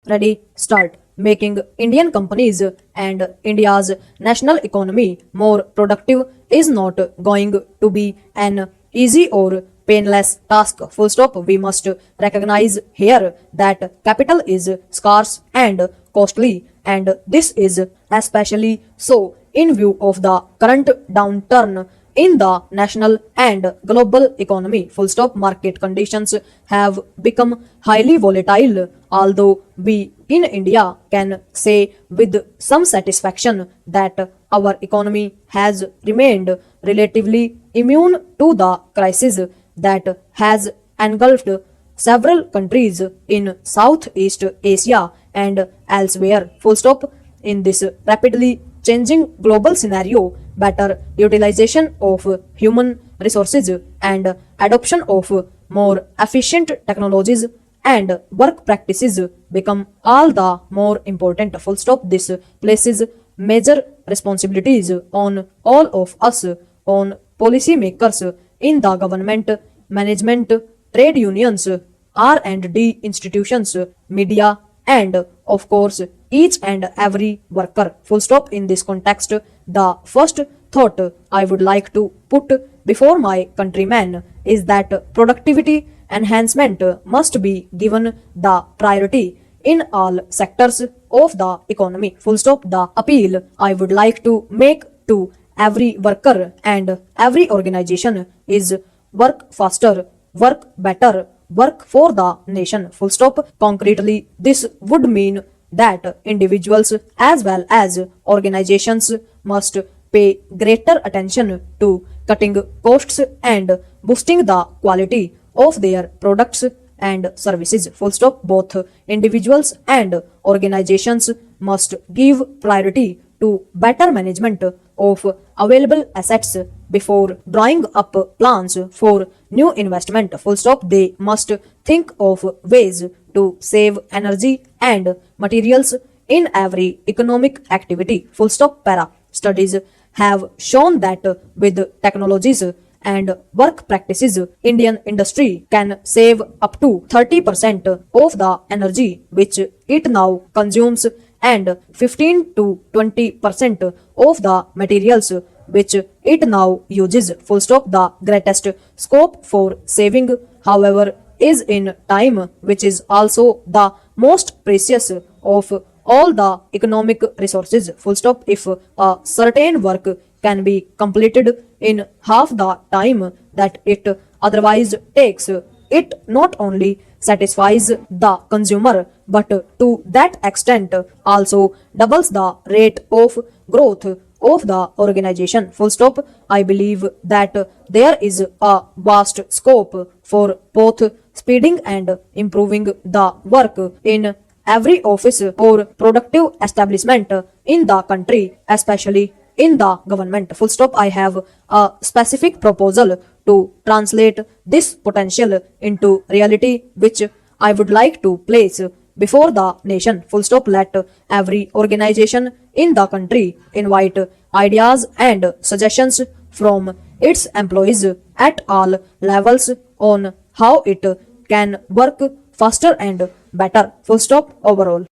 Ready, start. Making Indian companies and India's national economy more productive is not going to be an easy or painless task. Full stop. We must recognize here that capital is scarce and costly, and this is especially so in view of the current downturn in the national and global economy. Full stop. Market conditions have become highly volatile, although we in India can say with some satisfaction that our economy has remained relatively immune to the crisis that has engulfed several countries in Southeast Asia and elsewhere. Full stop. In this rapidly changing global scenario, better utilization of human resources and adoption of more efficient technologies and work practices become all the more important. Full stop. This places major responsibilities on all of us, on policymakers in the government, management, trade unions, R&D institutions, media, and of course each and every worker. Full stop. In this context, the first thought I would like to put before my countrymen is that productivity enhancement must be given the priority in all sectors of the economy. Full stop. The appeal I would like to make to every worker and every organization is work faster, work better, work for the nation. Full stop. Concretely, this would mean that individuals as well as organizations must pay greater attention to cutting costs and boosting the quality of their products and services. Full stop. Both individuals and organizations must give priority to better management of available assets before drawing up plans for new investment. Full stop. They must think of ways to save energy and materials in every economic activity. Full stop. Para. Studies have shown that with technologies and work practices, Indian industry can save up to 30% of the energy which it now consumes and 15 to 20% of the materials which it now uses. Full stop. The greatest scope for saving, however, is in time, which is also the most precious of all the economic resources. Full stop. If a certain work can be completed in half the time that it otherwise takes, it not only satisfies the consumer but to that extent also doubles the rate of growth of the organization. Full stop. I believe that there is a vast scope for both speeding and improving the work in every office or productive establishment in the country, especially in the government. Full stop. I have a specific proposal to translate this potential into reality, which I would like to place before the nation. Full stop. Let every organization in the country invite ideas and suggestions from its employees at all levels on how it can work faster and better. Full stop. Overall.